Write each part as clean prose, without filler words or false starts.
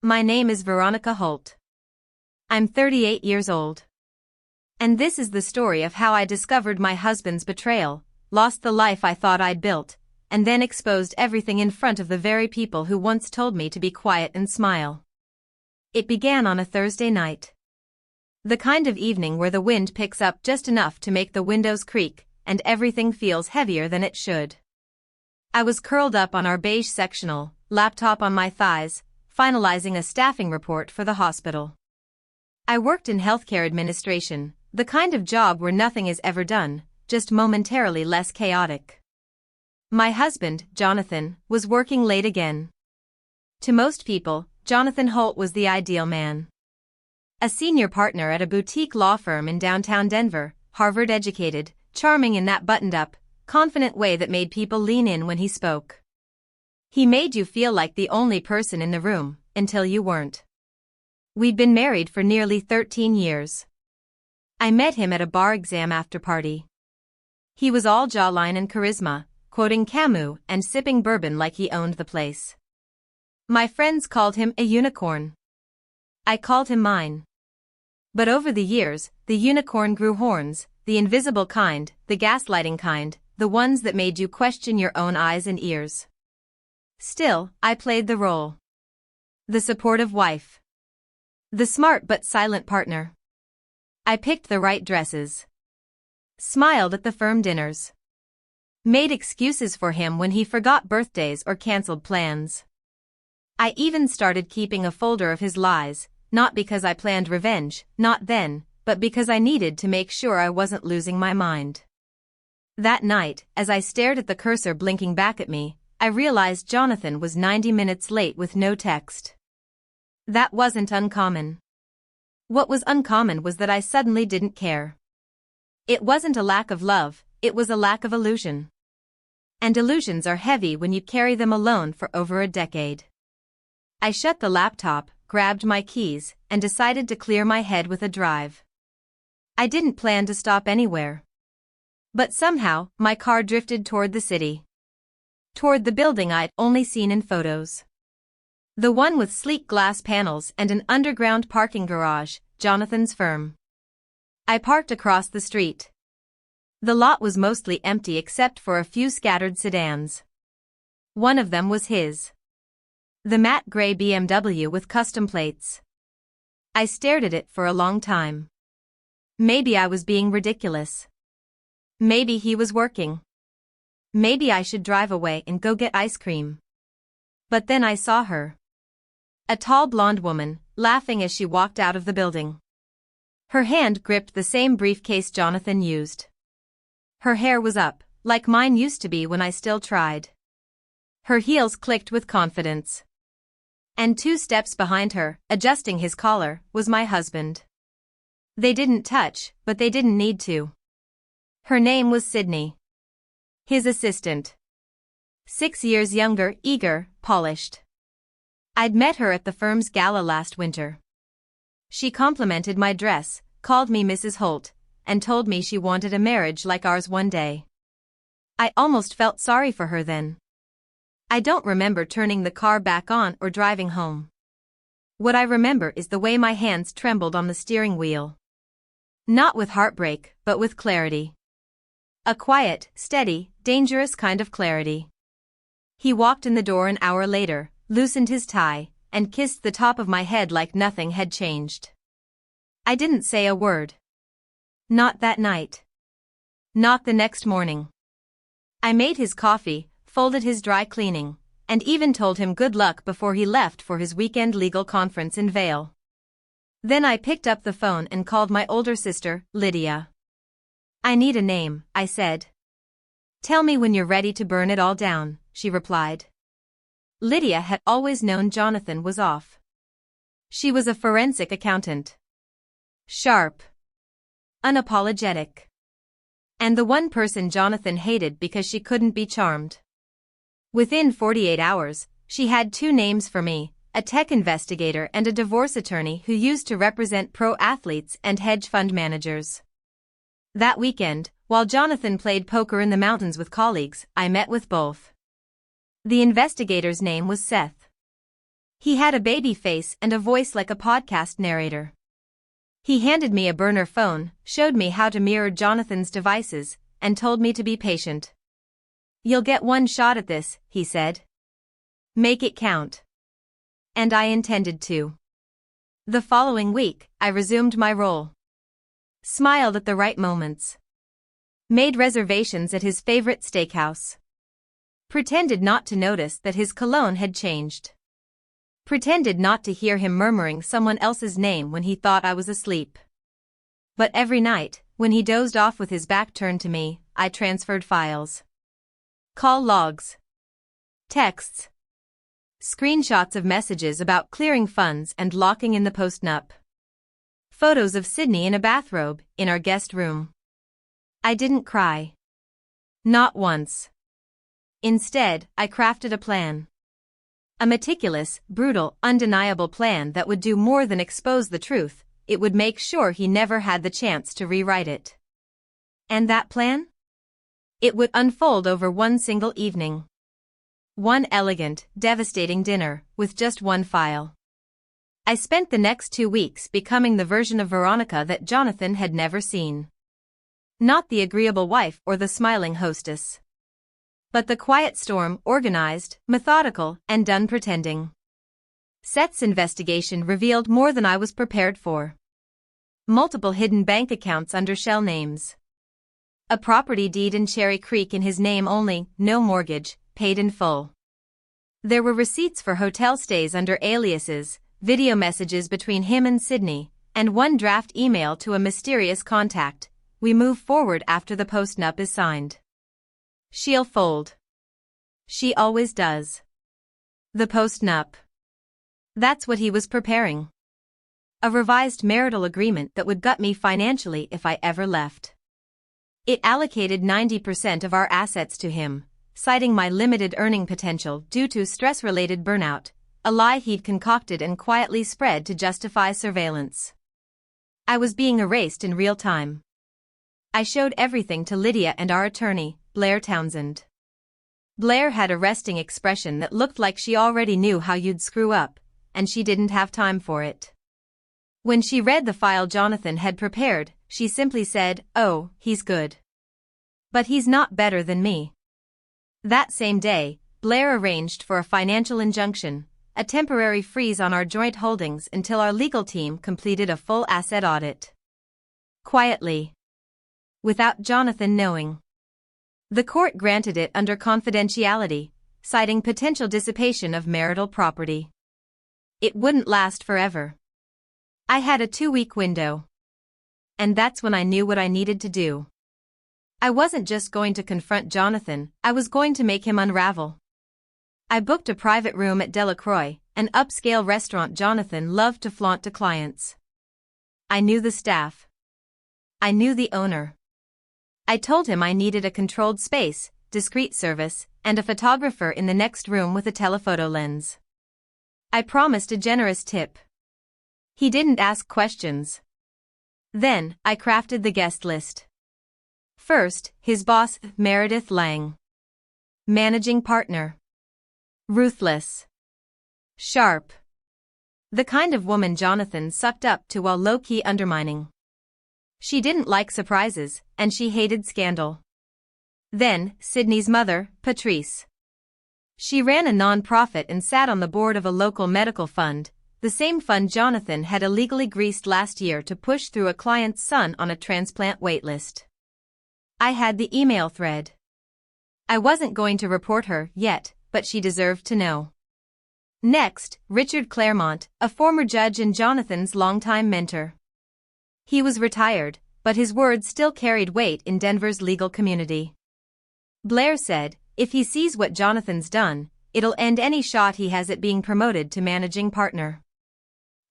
My name is Veronica Holt. I'm 38 years old. And this is the story of how I discovered my husband's betrayal, lost the life I thought I'd built, and then exposed everything in front of the very people who once told me to be quiet and smile. It began on a Thursday night. The kind of evening where the wind picks up just enough to make the windows creak, and everything feels heavier than it should. I was curled up on our beige sectional, laptop on my thighs, finalizing a staffing report for the hospital. I worked in healthcare administration, the kind of job where nothing is ever done, just momentarily less chaotic. My husband, Jonathan, was working late again. To most people, Jonathan Holt was the ideal man. A senior partner at a boutique law firm in downtown Denver, Harvard-educated, charming in that buttoned-up, confident way that made people lean in when he spoke. He made you feel like the only person in the room, until you weren't. We'd been married for nearly 13 years. I met him at a bar exam after-party. He was all jawline and charisma, quoting Camus and sipping bourbon like he owned the place. My friends called him a unicorn. I called him mine. But over the years, the unicorn grew horns, the invisible kind, the gaslighting kind, the ones that made you question your own eyes and ears. Still, I played the role. The supportive wife. The smart but silent partner. I picked the right dresses. Smiled at the firm dinners. Made excuses for him when he forgot birthdays or canceled plans. I even started keeping a folder of his lies, not because I planned revenge, not then, but because I needed to make sure I wasn't losing my mind. That night, as I stared at the cursor blinking back at me, I realized Jonathan was 90 minutes late with no text. That wasn't uncommon. What was uncommon was that I suddenly didn't care. It wasn't a lack of love, it was a lack of illusion. And illusions are heavy when you carry them alone for over a decade. I shut the laptop, grabbed my keys, and decided to clear my head with a drive. I didn't plan to stop anywhere. But somehow, my car drifted toward the city. Toward the building I'd only seen in photos. The one with sleek glass panels and an underground parking garage, Jonathan's firm. I parked across the street. The lot was mostly empty except for a few scattered sedans. One of them was his. The matte gray BMW with custom plates. I stared at it for a long time. Maybe I was being ridiculous. Maybe he was working. Maybe I should drive away and go get ice cream. But then I saw her. A tall blonde woman, laughing as she walked out of the building. Her hand gripped the same briefcase Jonathan used. Her hair was up, like mine used to be when I still tried. Her heels clicked with confidence. And 2 steps behind her, adjusting his collar, was my husband. They didn't touch, but they didn't need to. Her name was Sydney. His assistant. 6 years younger, eager, polished. I'd met her at the firm's gala last winter. She complimented my dress, called me Mrs. Holt, and told me she wanted a marriage like ours one day. I almost felt sorry for her then. I don't remember turning the car back on or driving home. What I remember is the way my hands trembled on the steering wheel. Not with heartbreak, but with clarity. A quiet, steady, dangerous kind of clarity. He walked in the door an hour later, loosened his tie, and kissed the top of my head like nothing had changed. I didn't say a word. Not that night. Not the next morning. I made his coffee, folded his dry cleaning, and even told him good luck before he left for his weekend legal conference in Vail. Then I picked up the phone and called my older sister, Lydia. I need a name, I said. Tell me when you're ready to burn it all down, she replied. Lydia had always known Jonathan was off. She was a forensic accountant. Sharp. Unapologetic. And the one person Jonathan hated because she couldn't be charmed. Within 48 hours, she had 2 names for me, a tech investigator and a divorce attorney who used to represent pro athletes and hedge fund managers. That weekend, while Jonathan played poker in the mountains with colleagues, I met with both. The investigator's name was Seth. He had a baby face and a voice like a podcast narrator. He handed me a burner phone, showed me how to mirror Jonathan's devices, and told me to be patient. "You'll get one shot at this," he said. "Make it count." And I intended to. The following week, I resumed my role. Smiled at the right moments. Made reservations at his favorite steakhouse. Pretended not to notice that his cologne had changed. Pretended not to hear him murmuring someone else's name when he thought I was asleep. But every night, when he dozed off with his back turned to me, I transferred files. Call logs. Texts. Screenshots of messages about clearing funds and locking in the post-nup. Photos of Sydney in a bathrobe, in our guest room. I didn't cry. Not once. Instead, I crafted a plan. A meticulous, brutal, undeniable plan that would do more than expose the truth, it would make sure he never had the chance to rewrite it. And that plan? It would unfold over one single evening. One elegant, devastating dinner, with just one file. I spent the next 2 weeks becoming the version of Veronica that Jonathan had never seen. Not the agreeable wife or the smiling hostess. But the quiet storm, organized, methodical, and done pretending. Seth's investigation revealed more than I was prepared for. Multiple hidden bank accounts under shell names. A property deed in Cherry Creek in his name only, no mortgage, paid in full. There were receipts for hotel stays under aliases, video messages between him and Sydney, and one draft email to a mysterious contact. We move forward after the post-nup is signed. She'll fold. She always does. The post-nup. That's what he was preparing. A revised marital agreement that would gut me financially if I ever left. It allocated 90% of our assets to him, citing my limited earning potential due to stress-related burnout, a lie he'd concocted and quietly spread to justify surveillance. I was being erased in real time. I showed everything to Lydia and our attorney, Blair Townsend. Blair had a resting expression that looked like she already knew how you'd screw up, and she didn't have time for it. When she read the file Jonathan had prepared, she simply said, "Oh, he's good. But he's not better than me." That same day, Blair arranged for a financial injunction, a temporary freeze on our joint holdings until our legal team completed a full asset audit. Quietly. Without Jonathan knowing. The court granted it under confidentiality, citing potential dissipation of marital property. It wouldn't last forever. I had a 2-week window. And that's when I knew what I needed to do. I wasn't just going to confront Jonathan, I was going to make him unravel. I booked a private room at Delacroix, an upscale restaurant Jonathan loved to flaunt to clients. I knew the staff. I knew the owner. I told him I needed a controlled space, discreet service, and a photographer in the next room with a telephoto lens. I promised a generous tip. He didn't ask questions. Then, I crafted the guest list. First, his boss, Meredith Lang. Managing partner. Ruthless. Sharp. The kind of woman Jonathan sucked up to while low-key undermining. She didn't like surprises, and she hated scandal. Then, Sydney's mother, Patrice. She ran a non-profit and sat on the board of a local medical fund, the same fund Jonathan had illegally greased last year to push through a client's son on a transplant waitlist. I had the email thread. I wasn't going to report her yet, but she deserved to know. Next, Richard Claremont, a former judge and Jonathan's longtime mentor. He was retired, but his words still carried weight in Denver's legal community. Blair said, if he sees what Jonathan's done, it'll end any shot he has at being promoted to managing partner.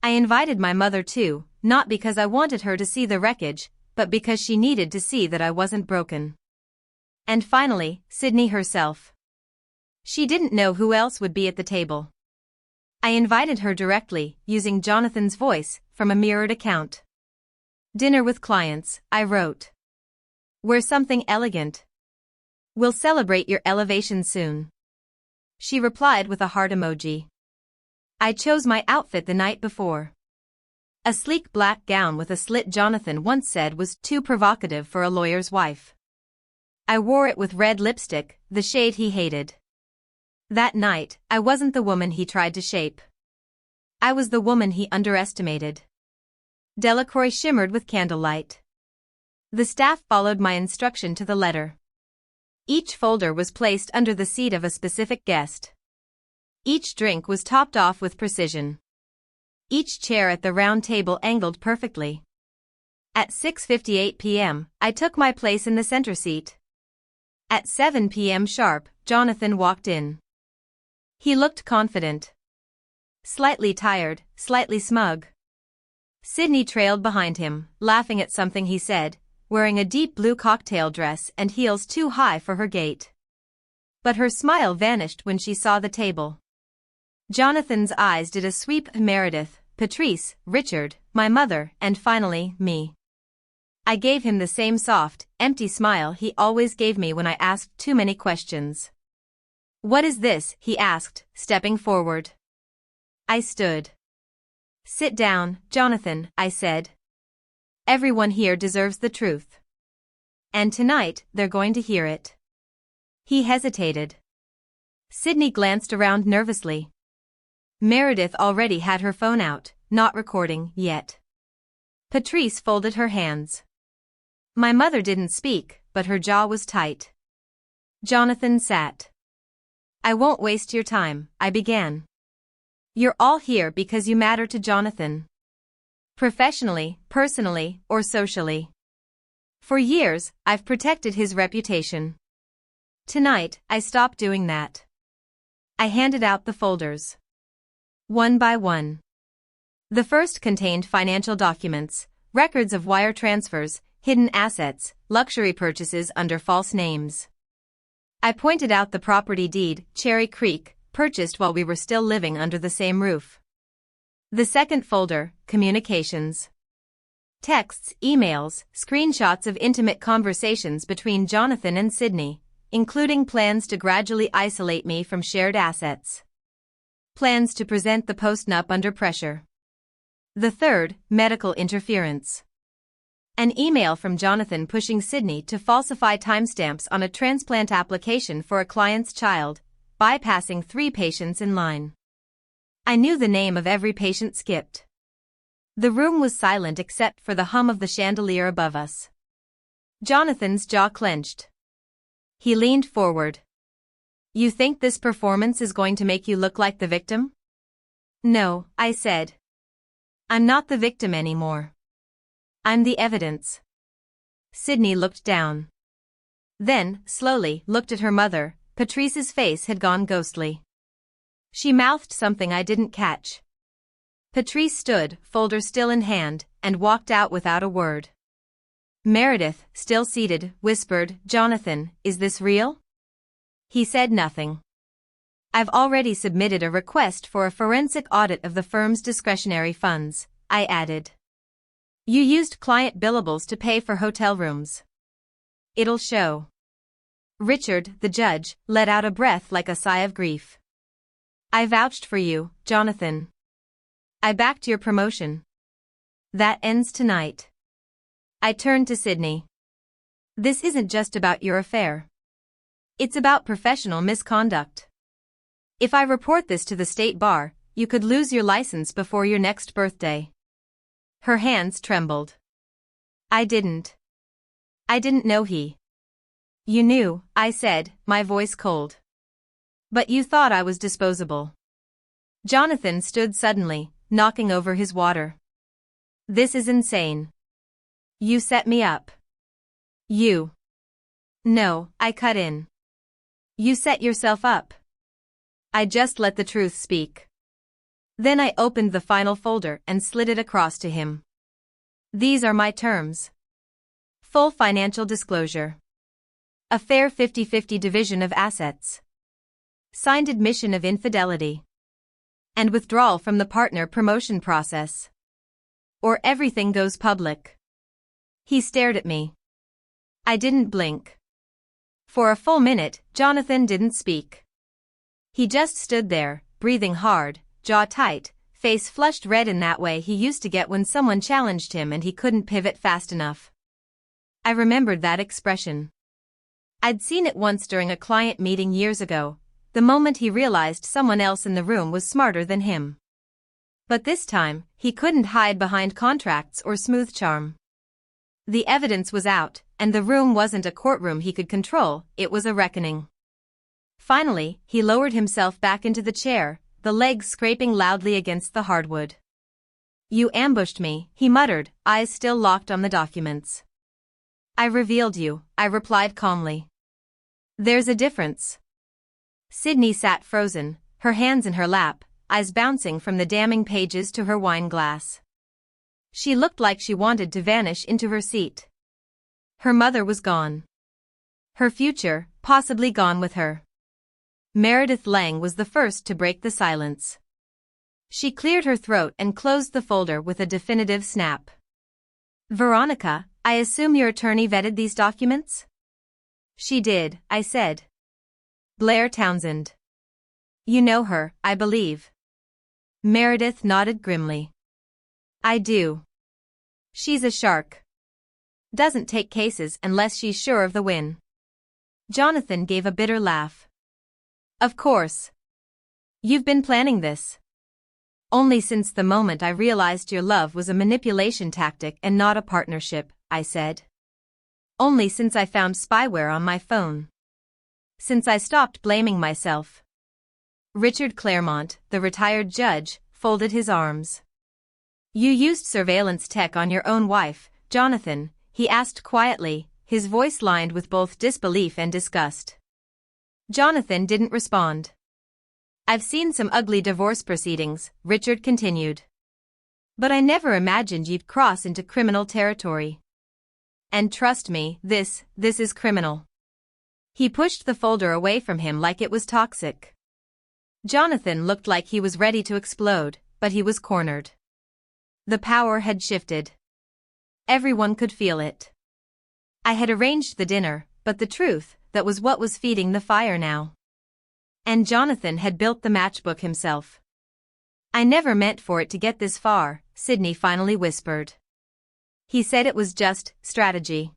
I invited my mother too, not because I wanted her to see the wreckage, but because she needed to see that I wasn't broken. And finally, Sydney herself. She didn't know who else would be at the table. I invited her directly, using Jonathan's voice, from a mirrored account. Dinner with clients, I wrote. Wear something elegant. We'll celebrate your elevation soon. She replied with a heart emoji. I chose my outfit the night before. A sleek black gown with a slit Jonathan once said was too provocative for a lawyer's wife. I wore it with red lipstick, the shade he hated. That night, I wasn't the woman he tried to shape. I was the woman he underestimated. Delacroix shimmered with candlelight. The staff followed my instruction to the letter. Each folder was placed under the seat of a specific guest. Each drink was topped off with precision. Each chair at the round table angled perfectly. At 6:58 p.m., I took my place in the center seat. At 7 p.m. sharp, Jonathan walked in. He looked confident. Slightly tired, slightly smug. Sydney trailed behind him, laughing at something he said, wearing a deep blue cocktail dress and heels too high for her gait. But her smile vanished when she saw the table. Jonathan's eyes did a sweep of Meredith, Patrice, Richard, my mother, and finally, me. I gave him the same soft, empty smile he always gave me when I asked too many questions. "What is this?" he asked, stepping forward. I stood. "Sit down, Jonathan," I said. "Everyone here deserves the truth. And tonight, they're going to hear it." He hesitated. Sydney glanced around nervously. Meredith already had her phone out, not recording yet. Patrice folded her hands. My mother didn't speak, but her jaw was tight. Jonathan sat. "I won't waste your time," I began. "You're all here because you matter to Jonathan. Professionally, personally, or socially. For years, I've protected his reputation. Tonight, I stopped doing that." I handed out the folders. One by one. The first contained financial documents, records of wire transfers, hidden assets, luxury purchases under false names. I pointed out the property deed, Cherry Creek, purchased while we were still living under the same roof. The second folder, communications. Texts, emails, screenshots of intimate conversations between Jonathan and Sydney, including plans to gradually isolate me from shared assets. Plans to present the post-nup under pressure. The third, medical interference. An email from Jonathan pushing Sydney to falsify timestamps on a transplant application for a client's child, bypassing 3 patients in line. I knew the name of every patient skipped. The room was silent except for the hum of the chandelier above us. Jonathan's jaw clenched. He leaned forward. "You think this performance is going to make you look like the victim?" "No," I said. "I'm not the victim anymore. I'm the evidence." Sydney looked down. Then, slowly, looked at her mother. Patrice's face had gone ghostly. She mouthed something I didn't catch. Patrice stood, folder still in hand, and walked out without a word. Meredith, still seated, whispered, "Jonathan, is this real?" He said nothing. "I've already submitted a request for a forensic audit of the firm's discretionary funds," I added. "You used client billables to pay for hotel rooms. It'll show." Richard, the judge, let out a breath like a sigh of grief. "I vouched for you, Jonathan. I backed your promotion. That ends tonight." I turned to Sydney. "This isn't just about your affair. It's about professional misconduct. If I report this to the state bar, you could lose your license before your next birthday." Her hands trembled. I didn't know he. "You knew," I said, my voice cold. "But you thought I was disposable." Jonathan stood suddenly, knocking over his water. "This is insane. You set me up." "You." "No," I cut in. "You set yourself up." I just let the truth speak. Then I opened the final folder and slid it across to him. "These are my terms. Full financial disclosure. A fair 50-50 division of assets. Signed admission of infidelity. And withdrawal from the partner promotion process. Or everything goes public." He stared at me. I didn't blink. For a full minute, Jonathan didn't speak. He just stood there, breathing hard, jaw tight, face flushed red in that way he used to get when someone challenged him and he couldn't pivot fast enough. I remembered that expression. I'd seen it once during a client meeting years ago, the moment he realized someone else in the room was smarter than him. But this time, he couldn't hide behind contracts or smooth charm. The evidence was out, and the room wasn't a courtroom he could control, it was a reckoning. Finally, he lowered himself back into the chair, the legs scraping loudly against the hardwood. "You ambushed me," he muttered, eyes still locked on the documents. "I revealed you," I replied calmly. "There's a difference." Sydney sat frozen, her hands in her lap, eyes bouncing from the damning pages to her wine glass. She looked like she wanted to vanish into her seat. Her mother was gone. Her future, possibly gone with her. Meredith Lang was the first to break the silence. She cleared her throat and closed the folder with a definitive snap. "Veronica, I assume your attorney vetted these documents?" "She did," I said. "Blair Townsend. You know her, I believe." Meredith nodded grimly. "I do. She's a shark. Doesn't take cases unless she's sure of the win." Jonathan gave a bitter laugh. "Of course. You've been planning this." "Only since the moment I realized your love was a manipulation tactic and not a partnership," I said. "Only since I found spyware on my phone. Since I stopped blaming myself." Richard Claremont, the retired judge, folded his arms. "You used surveillance tech on your own wife, Jonathan," he asked quietly, his voice lined with both disbelief and disgust. Jonathan didn't respond. "I've seen some ugly divorce proceedings," Richard continued. "But I never imagined you'd cross into criminal territory. And trust me, this is criminal." He pushed the folder away from him like it was toxic. Jonathan looked like he was ready to explode, but he was cornered. The power had shifted. Everyone could feel it. I had arranged the dinner, but the truth, that was what was feeding the fire now. And Jonathan had built the matchbook himself. "I never meant for it to get this far," Sydney finally whispered. "He said it was just strategy."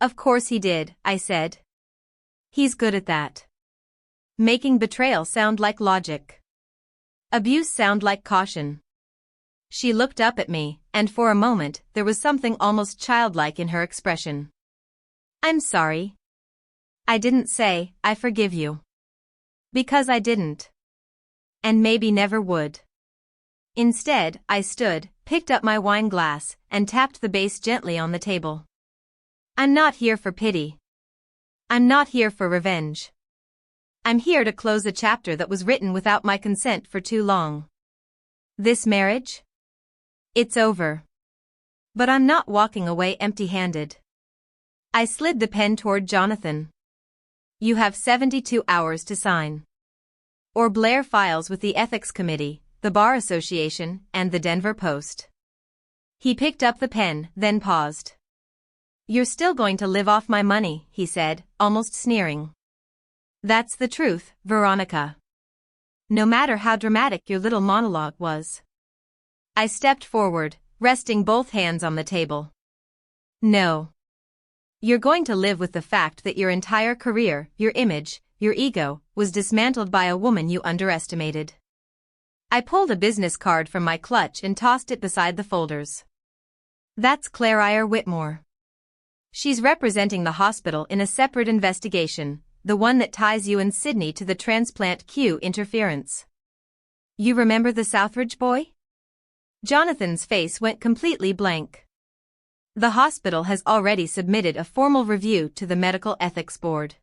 "Of course he did," I said. "He's good at that. Making betrayal sound like logic. Abuse sound like caution." She looked up at me, and for a moment there was something almost childlike in her expression. "I'm sorry. I didn't say, I forgive you. Because I didn't. And maybe never would." Instead, I stood, picked up my wine glass, and tapped the base gently on the table. "I'm not here for pity. I'm not here for revenge. I'm here to close a chapter that was written without my consent for too long. This marriage? It's over. But I'm not walking away empty-handed." I slid the pen toward Jonathan. "You have 72 hours to sign. Or Blair files with the Ethics Committee, the Bar Association, and the Denver Post." He picked up the pen, then paused. "You're still going to live off my money," he said, almost sneering. "That's the truth, Veronica. No matter how dramatic your little monologue was." I stepped forward, resting both hands on the table. "No. You're going to live with the fact that your entire career, your image, your ego, was dismantled by a woman you underestimated." I pulled a business card from my clutch and tossed it beside the folders. "That's Claire Eyre Whitmore. She's representing the hospital in a separate investigation, the one that ties you and Sydney to the transplant Q interference. You remember the Southridge boy?" Jonathan's face went completely blank. "The hospital has already submitted a formal review to the Medical Ethics Board.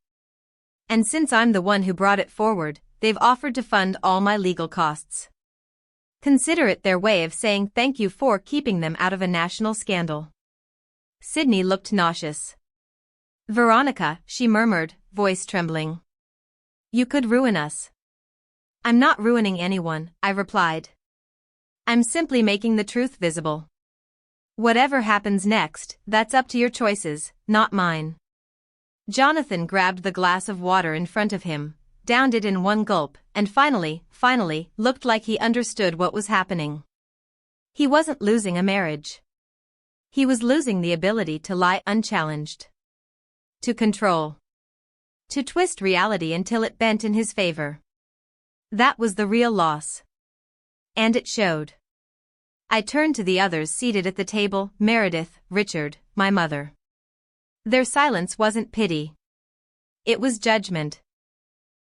And since I'm the one who brought it forward, they've offered to fund all my legal costs. Consider it their way of saying thank you for keeping them out of a national scandal." Sydney looked nauseous. "Veronica," she murmured, voice trembling. "You could ruin us." "I'm not ruining anyone," I replied. "I'm simply making the truth visible. Whatever happens next, that's up to your choices, not mine." Jonathan grabbed the glass of water in front of him, downed it in one gulp, and finally, looked like he understood what was happening. He wasn't losing a marriage. He was losing the ability to lie unchallenged. To control. To twist reality until it bent in his favor. That was the real loss. And it showed. I turned to the others seated at the table, Meredith, Richard, my mother. Their silence wasn't pity. It was judgment.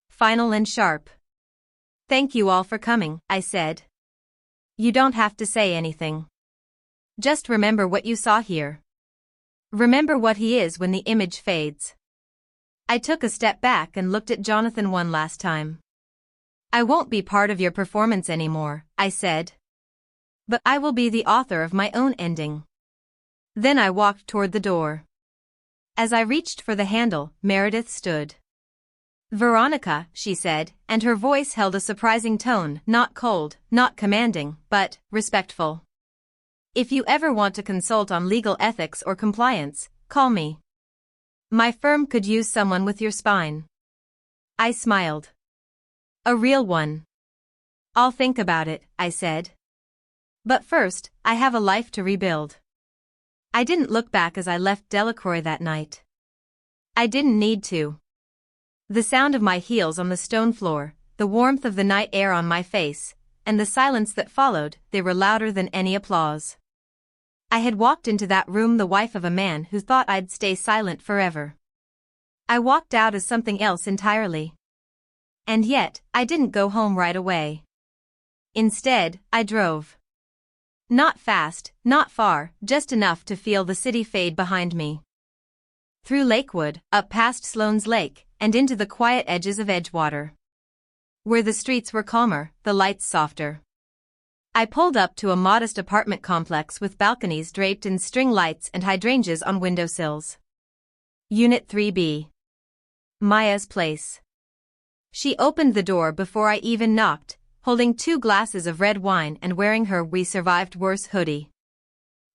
Final and sharp. "Thank you all for coming," I said. "You don't have to say anything. Just remember what you saw here. Remember what he is when the image fades." I took a step back and looked at Jonathan one last time. "I won't be part of your performance anymore," I said. "But I will be the author of my own ending." Then I walked toward the door. As I reached for the handle, Meredith stood. "Veronica," she said, and her voice held a surprising tone, not cold, not commanding, but respectful. "If you ever want to consult on legal ethics or compliance, call me. My firm could use someone with your spine." I smiled. "A real one." "I'll think about it," I said. "But first, I have a life to rebuild." I didn't look back as I left Delacroix that night. I didn't need to. The sound of my heels on the stone floor, the warmth of the night air on my face, and the silence that followed, they were louder than any applause. I had walked into that room the wife of a man who thought I'd stay silent forever. I walked out as something else entirely. And yet, I didn't go home right away. Instead, I drove. Not fast, not far, just enough to feel the city fade behind me. Through Lakewood, up past Sloan's Lake, and into the quiet edges of Edgewater. Where the streets were calmer, the lights softer. I pulled up to a modest apartment complex with balconies draped in string lights and hydrangeas on windowsills. Unit 3B. Maya's place. She opened the door before I even knocked, holding 2 glasses of red wine and wearing her "We Survived Worse" hoodie.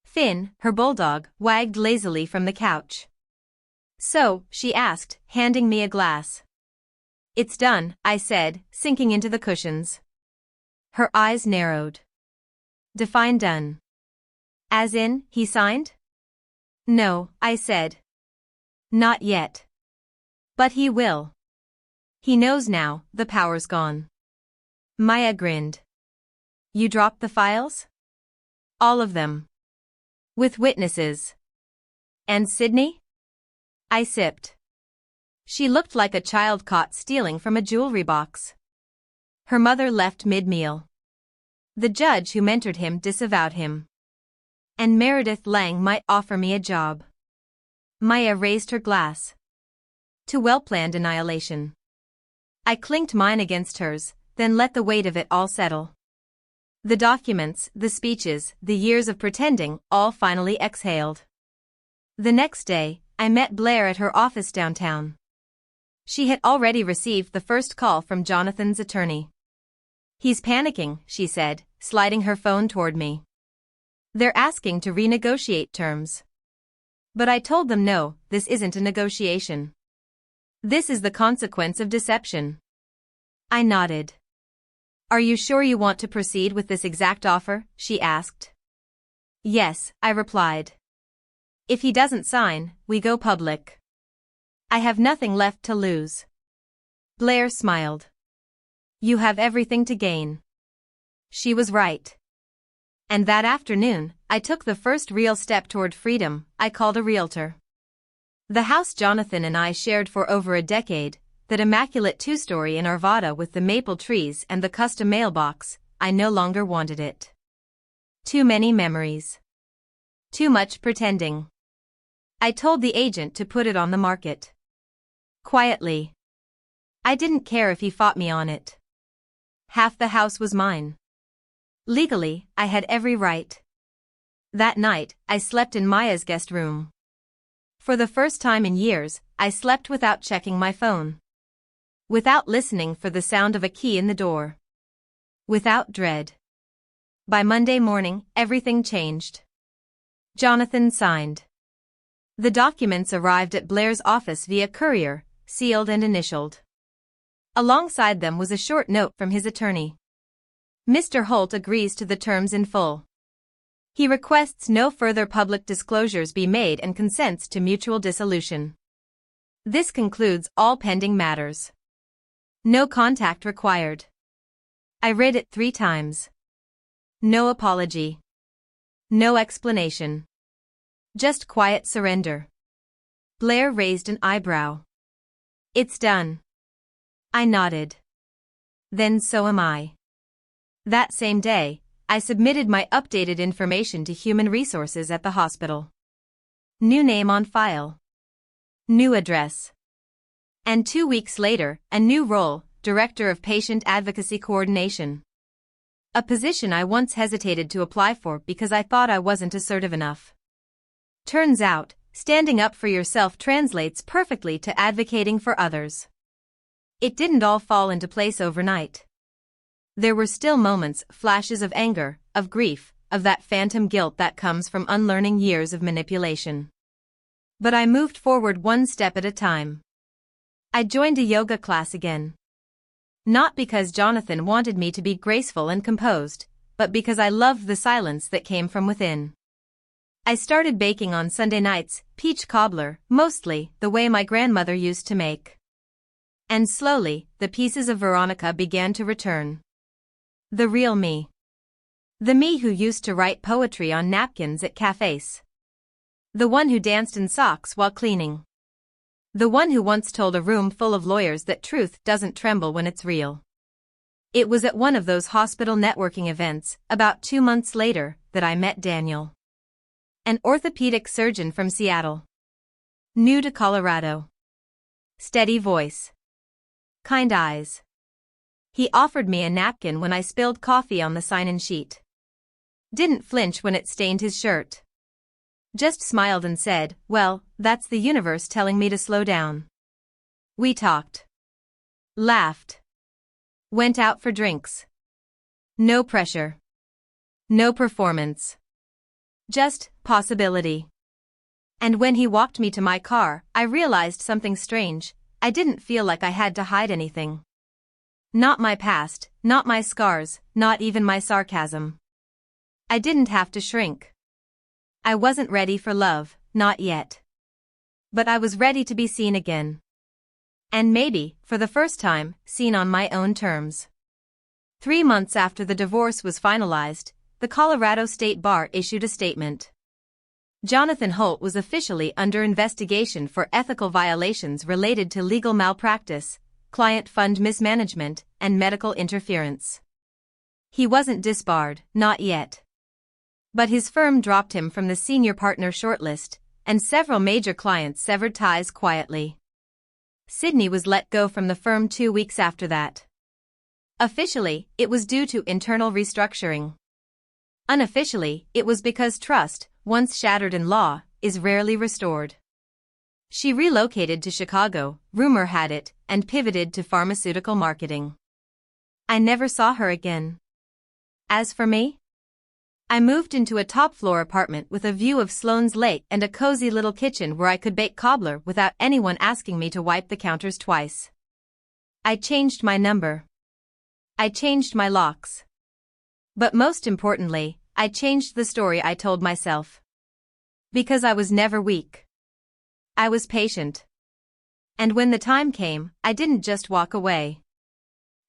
Finn, her bulldog, wagged lazily from the couch. "So," she asked, handing me a glass. "It's done," I said, sinking into the cushions. Her eyes narrowed. "Define done. As in, he signed?" "No," I said. "Not yet. But he will. He knows now, the power's gone." Maya grinned. "You dropped the files?" "All of them. With witnesses." "And Sydney?" I sipped. She looked like a child caught stealing from a jewelry box. Her mother left mid-meal. The judge who mentored him disavowed him. And Meredith Lang might offer me a job. Maya raised her glass. To well-planned annihilation. I clinked mine against hers, then let the weight of it all settle. The documents, the speeches, the years of pretending, all finally exhaled. The next day, I met Blair at her office downtown. She had already received the first call from Jonathan's attorney. "He's panicking," she said, sliding her phone toward me. "They're asking to renegotiate terms." But I told them no, this isn't a negotiation. This is the consequence of deception. I nodded. "Are you sure you want to proceed with this exact offer?" she asked. "Yes," I replied. "If he doesn't sign, we go public. I have nothing left to lose." Blair smiled. "You have everything to gain." She was right. And that afternoon, I took the first real step toward freedom. I called a realtor. The house Jonathan and I shared for over a decade, that immaculate 2-story in Arvada with the maple trees and the custom mailbox, I no longer wanted it. Too many memories. Too much pretending. I told the agent to put it on the market. Quietly. I didn't care if he fought me on it. Half the house was mine. Legally, I had every right. That night, I slept in Maya's guest room. For the first time in years, I slept without checking my phone. Without listening for the sound of a key in the door. Without dread. By Monday morning, everything changed. Jonathan signed. The documents arrived at Blair's office via courier, sealed and initialed. Alongside them was a short note from his attorney. Mr. Holt agrees to the terms in full. He requests no further public disclosures be made and consents to mutual dissolution. This concludes all pending matters. No contact required. I read it 3 times. No apology. No explanation. Just quiet surrender. Blair raised an eyebrow. It's done. I nodded. Then so am I. That same day, I submitted my updated information to Human Resources at the hospital. New name on file. New address. And 2 weeks later, a new role, Director of Patient Advocacy Coordination. A position I once hesitated to apply for because I thought I wasn't assertive enough. Turns out, standing up for yourself translates perfectly to advocating for others. It didn't all fall into place overnight. There were still moments, flashes of anger, of grief, of that phantom guilt that comes from unlearning years of manipulation. But I moved forward one step at a time. I joined a yoga class again. Not because Jonathan wanted me to be graceful and composed, but because I loved the silence that came from within. I started baking on Sunday nights, peach cobbler, mostly, the way my grandmother used to make. And slowly, the pieces of Veronica began to return. The real me. The me who used to write poetry on napkins at cafes. The one who danced in socks while cleaning. The one who once told a room full of lawyers that truth doesn't tremble when it's real. It was at one of those hospital networking events, about 2 months later, that I met Daniel. An orthopedic surgeon from Seattle. New to Colorado. Steady voice. Kind eyes. He offered me a napkin when I spilled coffee on the sign-in sheet. Didn't flinch when it stained his shirt. Just smiled and said, "Well, that's the universe telling me to slow down." We talked. Laughed. Went out for drinks. No pressure. No performance. Just possibility. And when he walked me to my car, I realized something strange. I didn't feel like I had to hide anything. Not my past, not my scars, not even my sarcasm. I didn't have to shrink. I wasn't ready for love, not yet. But I was ready to be seen again. And maybe, for the first time, seen on my own terms. 3 months after the divorce was finalized, the Colorado State Bar issued a statement. Jonathan Holt was officially under investigation for ethical violations related to legal malpractice, client fund mismanagement, and medical interference. He wasn't disbarred, not yet. But his firm dropped him from the senior partner shortlist, and several major clients severed ties quietly. Sydney was let go from the firm 2 weeks after that. Officially, it was due to internal restructuring. Unofficially, it was because trust, once shattered in law, is rarely restored. She relocated to Chicago, rumor had it, and pivoted to pharmaceutical marketing. I never saw her again. As for me? I moved into a top-floor apartment with a view of Sloan's Lake and a cozy little kitchen where I could bake cobbler without anyone asking me to wipe the counters twice. I changed my number. I changed my locks. But most importantly, I changed the story I told myself. Because I was never weak. I was patient. And when the time came, I didn't just walk away.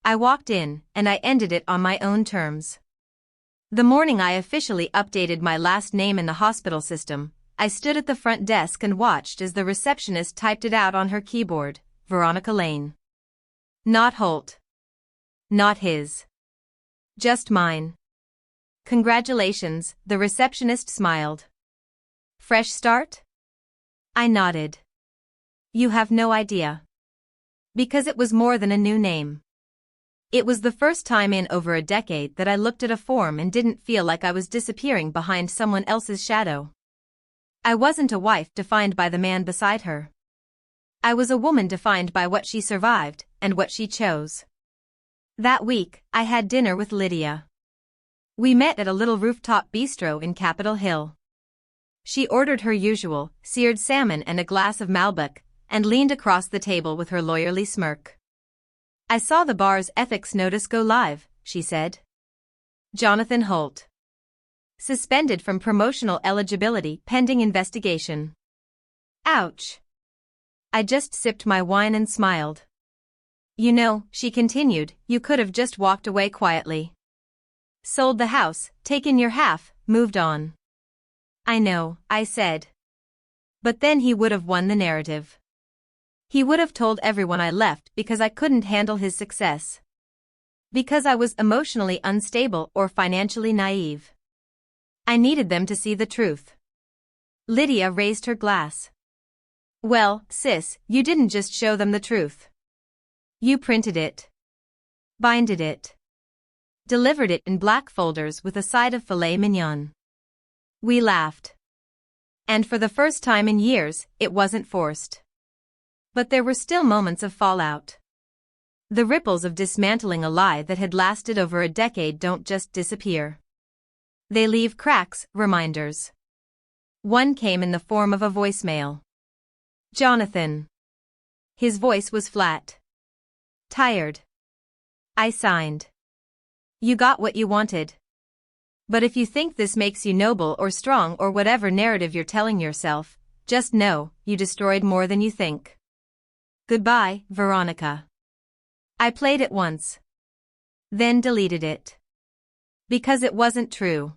I walked in, and I ended it on my own terms. The morning I officially updated my last name in the hospital system, I stood at the front desk and watched as the receptionist typed it out on her keyboard, Veronica Lane. Not Holt. Not his. Just mine. Congratulations, the receptionist smiled. Fresh start? I nodded. You have no idea. Because it was more than a new name. It was the first time in over a decade that I looked at a form and didn't feel like I was disappearing behind someone else's shadow. I wasn't a wife defined by the man beside her. I was a woman defined by what she survived and what she chose. That week, I had dinner with Lydia. We met at a little rooftop bistro in Capitol Hill. She ordered her usual, seared salmon and a glass of Malbec, and leaned across the table with her lawyerly smirk. I saw the bar's ethics notice go live, she said. Jonathan Holt. Suspended from promotional eligibility pending investigation. Ouch. I just sipped my wine and smiled. You know, she continued, you could have just walked away quietly. Sold the house, taken your half, moved on. I know, I said. But then he would have won the narrative. He would have told everyone I left because I couldn't handle his success. Because I was emotionally unstable or financially naive. I needed them to see the truth. Lydia raised her glass. Well, sis, you didn't just show them the truth. You printed it. Binded it. Delivered it in black folders with a side of filet mignon. We laughed. And for the first time in years, it wasn't forced. But there were still moments of fallout. The ripples of dismantling a lie that had lasted over a decade don't just disappear. They leave cracks, reminders. One came in the form of a voicemail. Jonathan. His voice was flat. Tired. I signed. You got what you wanted. But if you think this makes you noble or strong or whatever narrative you're telling yourself, just know, you destroyed more than you think. Goodbye, Veronica. I played it once. Then deleted it. Because it wasn't true.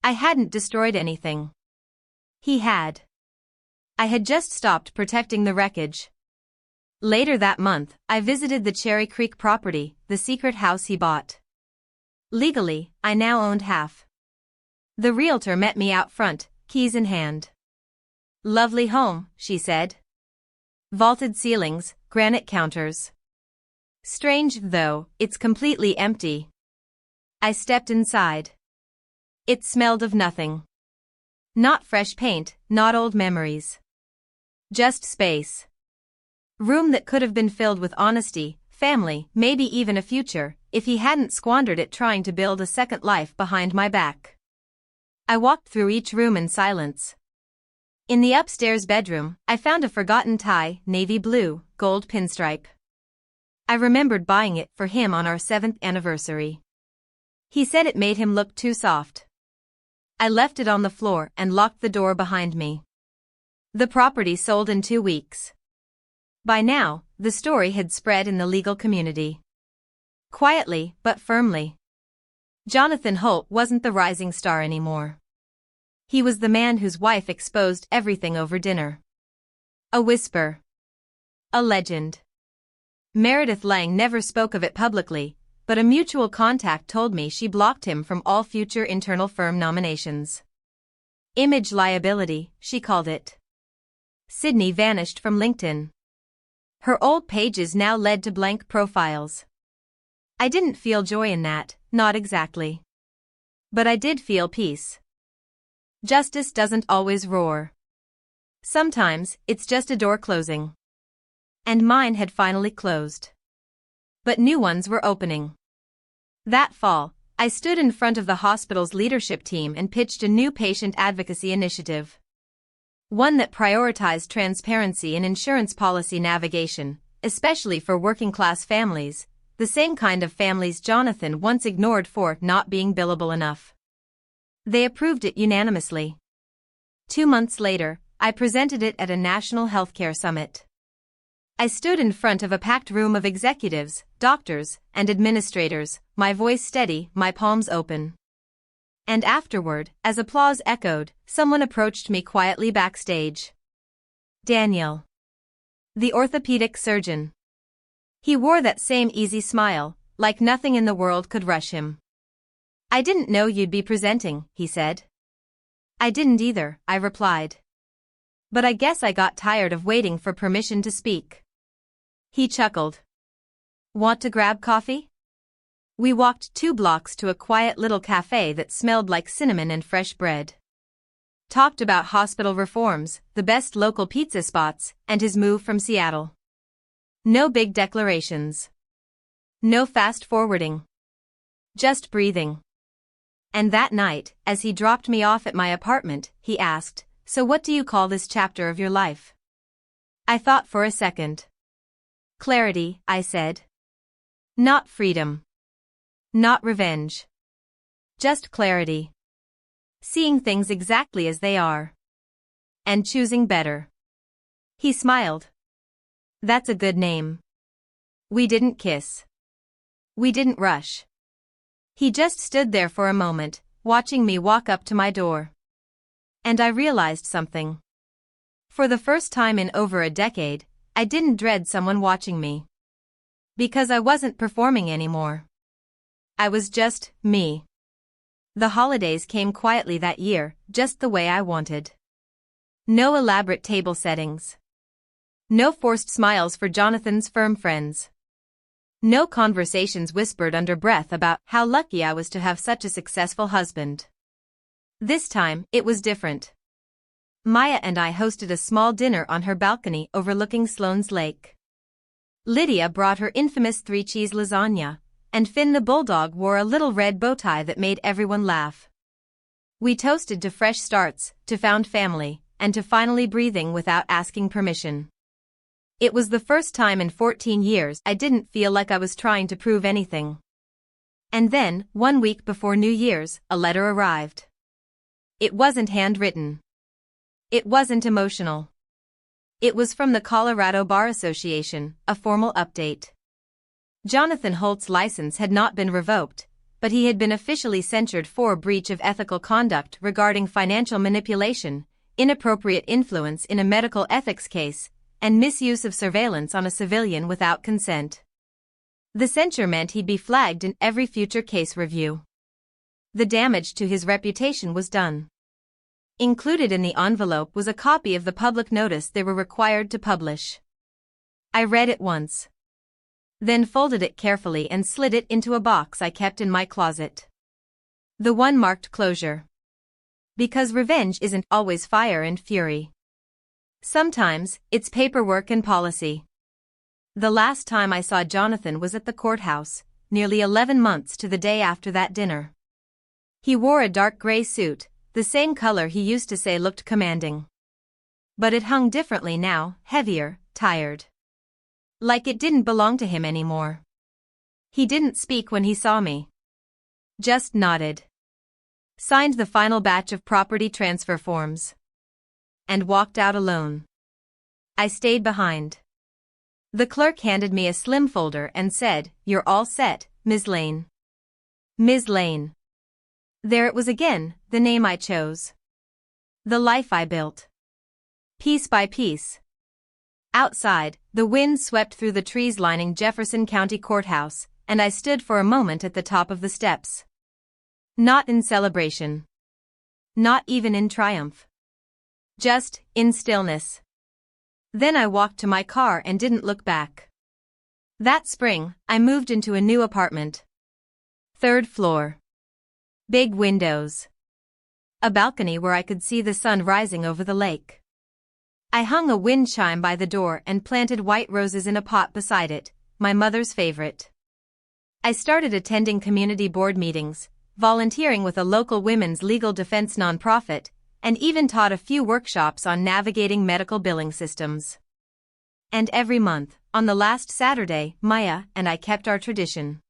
I hadn't destroyed anything. He had. I had just stopped protecting the wreckage. Later that month, I visited the Cherry Creek property, the secret house he bought. Legally, I now owned half. The realtor met me out front, keys in hand. Lovely home, she said. Vaulted ceilings, granite counters. Strange, though, it's completely empty. I stepped inside. It smelled of nothing. Not fresh paint, not old memories. Just space. Room that could have been filled with honesty, family, maybe even a future, if he hadn't squandered it trying to build a second life behind my back. I walked through each room in silence. In the upstairs bedroom, I found a forgotten tie, navy blue, gold pinstripe. I remembered buying it for him on our 7th anniversary. He said it made him look too soft. I left it on the floor and locked the door behind me. The property sold in 2 weeks. By now, the story had spread in the legal community. Quietly, but firmly. Jonathan Holt wasn't the rising star anymore. He was the man whose wife exposed everything over dinner. A whisper. A legend. Meredith Lang never spoke of it publicly, but a mutual contact told me she blocked him from all future internal firm nominations. Image liability, she called it. Sydney vanished from LinkedIn. Her old pages now led to blank profiles. I didn't feel joy in that, not exactly. But I did feel peace. Justice doesn't always roar. Sometimes, it's just a door closing. And mine had finally closed. But new ones were opening. That fall, I stood in front of the hospital's leadership team and pitched a new patient advocacy initiative. One that prioritized transparency in insurance policy navigation, especially for working-class families, the same kind of families Jonathan once ignored for not being billable enough. They approved it unanimously. 2 months later, I presented it at a national healthcare summit. I stood in front of a packed room of executives, doctors, and administrators, my voice steady, my palms open. And afterward, as applause echoed, someone approached me quietly backstage. Daniel. The orthopedic surgeon. He wore that same easy smile, like nothing in the world could rush him. I didn't know you'd be presenting, he said. I didn't either, I replied. But I guess I got tired of waiting for permission to speak. He chuckled. Want to grab coffee? We walked 2 blocks to a quiet little cafe that smelled like cinnamon and fresh bread. Talked about hospital reforms, the best local pizza spots, and his move from Seattle. No big declarations. No fast forwarding. Just breathing. And that night, as he dropped me off at my apartment, he asked, "So what do you call this chapter of your life?" I thought for a second. Clarity, I said. Not freedom. Not revenge. Just clarity. Seeing things exactly as they are. And choosing better. He smiled. That's a good name. We didn't kiss. We didn't rush. He just stood there for a moment, watching me walk up to my door. And I realized something. For the first time in over a decade, I didn't dread someone watching me. Because I wasn't performing anymore. I was just me. The holidays came quietly that year, just the way I wanted. No elaborate table settings. No forced smiles for Jonathan's firm friends. No conversations whispered under breath about how lucky I was to have such a successful husband. This time, it was different. Maya and I hosted a small dinner on her balcony overlooking Sloane's Lake. Lydia brought her infamous three-cheese lasagna, and Finn the bulldog wore a little red bow tie that made everyone laugh. We toasted to fresh starts, to found family, and to finally breathing without asking permission. It was the first time in 14 years I didn't feel like I was trying to prove anything. And then, 1 week before New Year's, a letter arrived. It wasn't handwritten. It wasn't emotional. It was from the Colorado Bar Association, a formal update. Jonathan Holt's license had not been revoked, but he had been officially censured for breach of ethical conduct regarding financial manipulation, inappropriate influence in a medical ethics case, and misuse of surveillance on a civilian without consent. The censure meant he'd be flagged in every future case review. The damage to his reputation was done. Included in the envelope was a copy of the public notice they were required to publish. I read it once. Then folded it carefully and slid it into a box I kept in my closet. The one marked closure. Because revenge isn't always fire and fury. Sometimes, it's paperwork and policy. The last time I saw Jonathan was at the courthouse, nearly 11 months to the day after that dinner. He wore a dark gray suit, the same color he used to say looked commanding. But it hung differently now, heavier, tired. Like it didn't belong to him anymore. He didn't speak when he saw me. Just nodded. Signed the final batch of property transfer forms. And walked out alone. I stayed behind. The clerk handed me a slim folder and said, "You're all set, Ms. Lane." Ms. Lane. There it was again, the name I chose. The life I built. Piece by piece. Outside, the wind swept through the trees lining Jefferson County Courthouse, and I stood for a moment at the top of the steps. Not in celebration. Not even in triumph. Just in stillness. Then I walked to my car and didn't look back. That spring, I moved into a new apartment. 3rd floor. Big windows. A balcony where I could see the sun rising over the lake. I hung a wind chime by the door and planted white roses in a pot beside it, my mother's favorite. I started attending community board meetings, volunteering with a local women's legal defense nonprofit, and even taught a few workshops on navigating medical billing systems. And every month, on the last Saturday, Maya and I kept our tradition.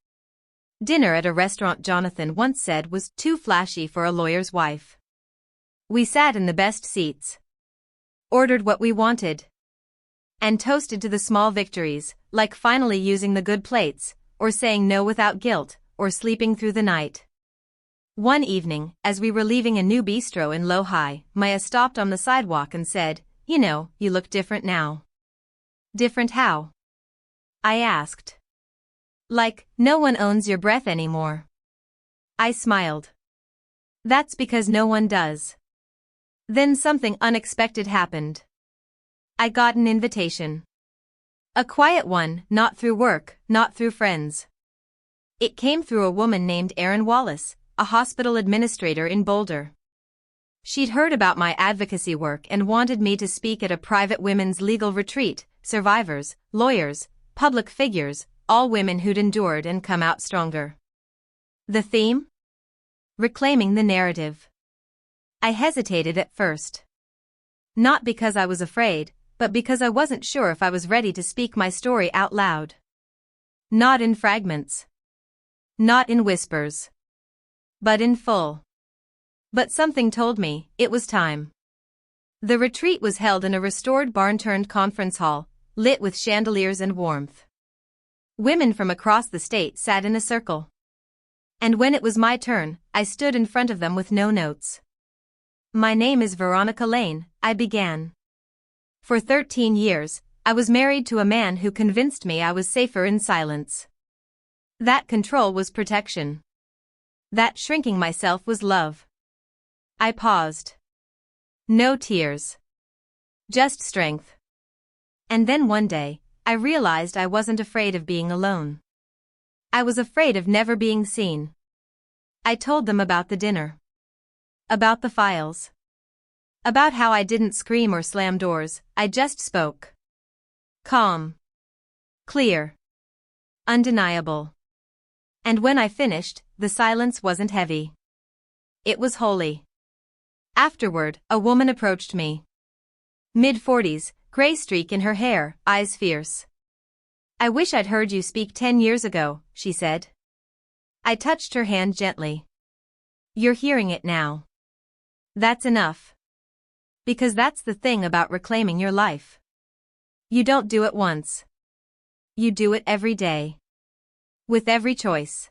Dinner at a restaurant Jonathan once said was too flashy for a lawyer's wife. We sat in the best seats. Ordered what we wanted. And toasted to the small victories, like finally using the good plates, or saying no without guilt, or sleeping through the night. One evening, as we were leaving a new bistro in Low-High, Maya stopped on the sidewalk and said, "You know, you look different now." Different how? I asked. Like, no one owns your breath anymore. I smiled. That's because no one does. Then something unexpected happened. I got an invitation. A quiet one, not through work, not through friends. It came through a woman named Erin Wallace, a hospital administrator in Boulder. She'd heard about my advocacy work and wanted me to speak at a private women's legal retreat, survivors, lawyers, public figures, all women who'd endured and come out stronger. The theme? Reclaiming the narrative. I hesitated at first. Not because I was afraid, but because I wasn't sure if I was ready to speak my story out loud. Not in fragments. Not in whispers. But in full. But something told me it was time. The retreat was held in a restored barn-turned-conference hall, lit with chandeliers and warmth. Women from across the state sat in a circle. And when it was my turn, I stood in front of them with no notes. "My name is Veronica Lane," I began. "For 13 years, I was married to a man who convinced me I was safer in silence. That control was protection. That shrinking myself was love." I paused. No tears. Just strength. And then one day, I realized I wasn't afraid of being alone. I was afraid of never being seen. I told them about the dinner. About the files. About how I didn't scream or slam doors, I just spoke. Calm. Clear. Undeniable. And when I finished, the silence wasn't heavy. It was holy. Afterward, a woman approached me. Mid-40s, gray streak in her hair, eyes fierce. "I wish I'd heard you speak 10 years ago," she said. I touched her hand gently. "You're hearing it now. That's enough. Because that's the thing about reclaiming your life. You don't do it once. You do it every day. With every choice.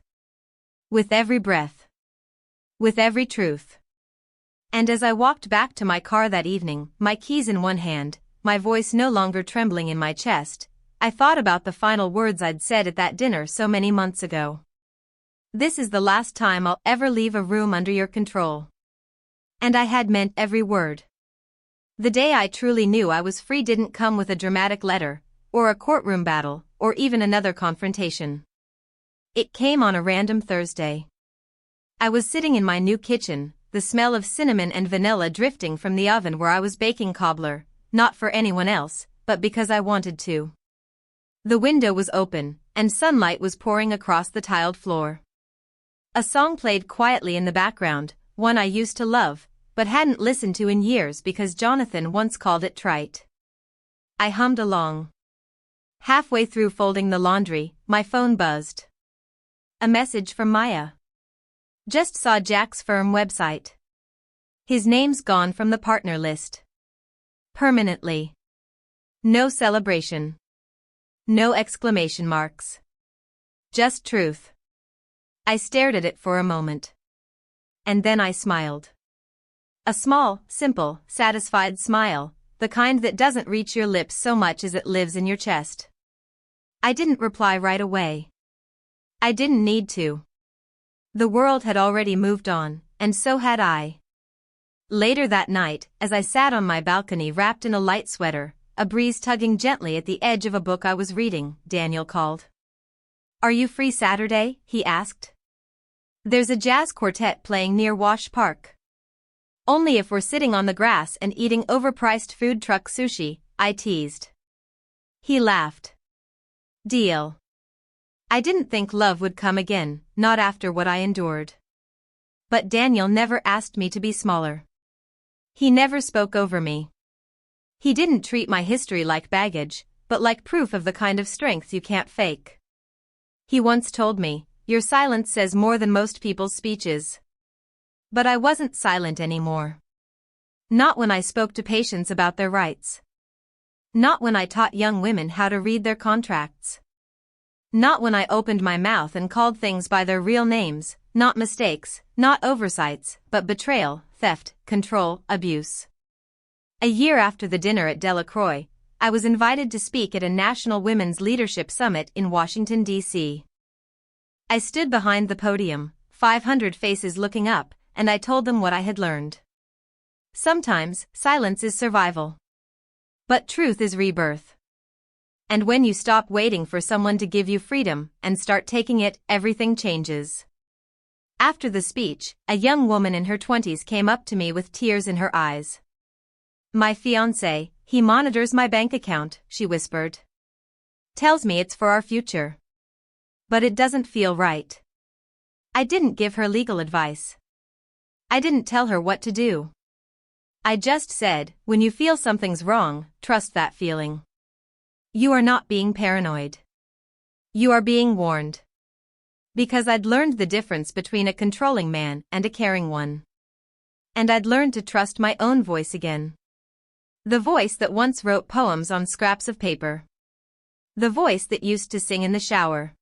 With every breath. With every truth." And as I walked back to my car that evening, my keys in one hand, my voice no longer trembling in my chest, I thought about the final words I'd said at that dinner so many months ago. "This is the last time I'll ever leave a room under your control." And I had meant every word. The day I truly knew I was free didn't come with a dramatic letter, or a courtroom battle, or even another confrontation. It came on a random Thursday. I was sitting in my new kitchen, the smell of cinnamon and vanilla drifting from the oven where I was baking cobbler, not for anyone else, but because I wanted to. The window was open, and sunlight was pouring across the tiled floor. A song played quietly in the background, one I used to love, but hadn't listened to in years because Jonathan once called it trite. I hummed along. Halfway through folding the laundry, my phone buzzed. A message from Maya. "Just saw Jack's firm website. His name's gone from the partner list. Permanently. No celebration. No exclamation marks. Just truth." I stared at it for a moment. And then I smiled. A small, simple, satisfied smile, the kind that doesn't reach your lips so much as it lives in your chest. I didn't reply right away. I didn't need to. The world had already moved on, and so had I. Later that night, as I sat on my balcony wrapped in a light sweater, a breeze tugging gently at the edge of a book I was reading, Daniel called. "Are you free Saturday?" he asked. "There's a jazz quartet playing near Wash Park." "Only if we're sitting on the grass and eating overpriced food truck sushi," I teased. He laughed. "Deal." I didn't think love would come again, not after what I endured. But Daniel never asked me to be smaller. He never spoke over me. He didn't treat my history like baggage, but like proof of the kind of strength you can't fake. He once told me, "Your silence says more than most people's speeches." But I wasn't silent anymore. Not when I spoke to patients about their rights. Not when I taught young women how to read their contracts. Not when I opened my mouth and called things by their real names, not mistakes, not oversights, but betrayal, theft, control, abuse. A year after the dinner at Delacroix, I was invited to speak at a National Women's Leadership Summit in Washington, D.C. I stood behind the podium, 500 faces looking up, and I told them what I had learned. Sometimes, silence is survival. But truth is rebirth. And when you stop waiting for someone to give you freedom and start taking it, everything changes. After the speech, a young woman in her 20s came up to me with tears in her eyes. "My fiancé, he monitors my bank account," she whispered. "Tells me it's for our future. But it doesn't feel right." I didn't give her legal advice. I didn't tell her what to do. I just said, when you feel something's wrong, trust that feeling. You are not being paranoid. You are being warned. Because I'd learned the difference between a controlling man and a caring one. And I'd learned to trust my own voice again. The voice that once wrote poems on scraps of paper. The voice that used to sing in the shower.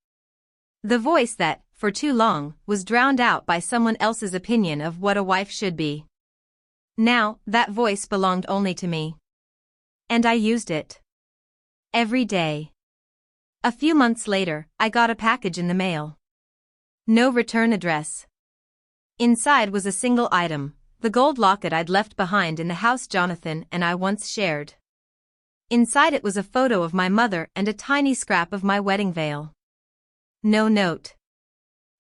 The voice that, for too long, was drowned out by someone else's opinion of what a wife should be. Now, that voice belonged only to me. And I used it. Every day. A few months later, I got a package in the mail. No return address. Inside was a single item, the gold locket I'd left behind in the house Jonathan and I once shared. Inside it was a photo of my mother and a tiny scrap of my wedding veil. No note.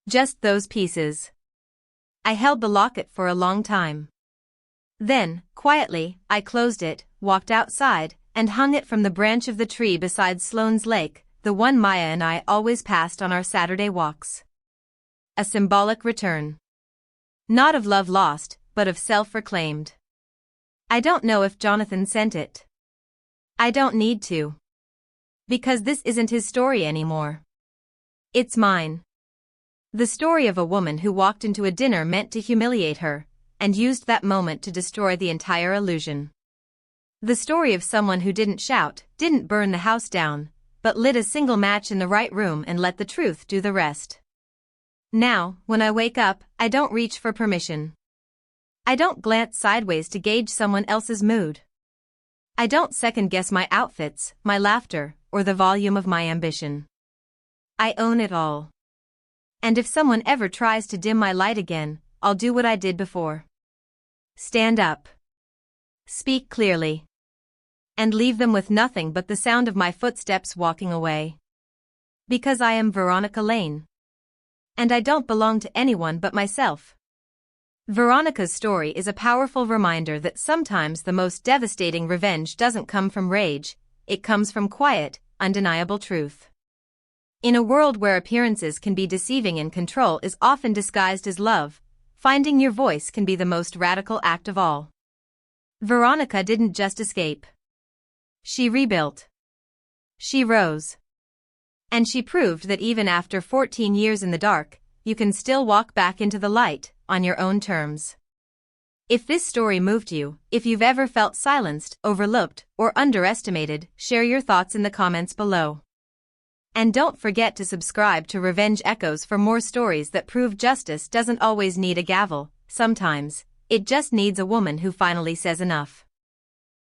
Just those pieces. I held the locket for a long time. Then, quietly, I closed it, walked outside, and hung it from the branch of the tree beside Sloane's Lake, the one Maya and I always passed on our Saturday walks. A symbolic return. Not of love lost, but of self-reclaimed. I don't know if Jonathan sent it. I don't need to. Because this isn't his story anymore. It's mine. The story of a woman who walked into a dinner meant to humiliate her, and used that moment to destroy the entire illusion. The story of someone who didn't shout, didn't burn the house down, but lit a single match in the right room and let the truth do the rest. Now, when I wake up, I don't reach for permission. I don't glance sideways to gauge someone else's mood. I don't second-guess my outfits, my laughter, or the volume of my ambition. I own it all. And if someone ever tries to dim my light again, I'll do what I did before. Stand up. Speak clearly. And leave them with nothing but the sound of my footsteps walking away. Because I am Veronica Lane. And I don't belong to anyone but myself. Veronica's story is a powerful reminder that sometimes the most devastating revenge doesn't come from rage, it comes from quiet, undeniable truth. In a world where appearances can be deceiving and control is often disguised as love, finding your voice can be the most radical act of all. Veronica didn't just escape. She rebuilt. She rose. And she proved that even after 14 years in the dark, you can still walk back into the light, on your own terms. If this story moved you, if you've ever felt silenced, overlooked, or underestimated, share your thoughts in the comments below. And don't forget to subscribe to Revenge Echoes for more stories that prove justice doesn't always need a gavel, sometimes, it just needs a woman who finally says enough.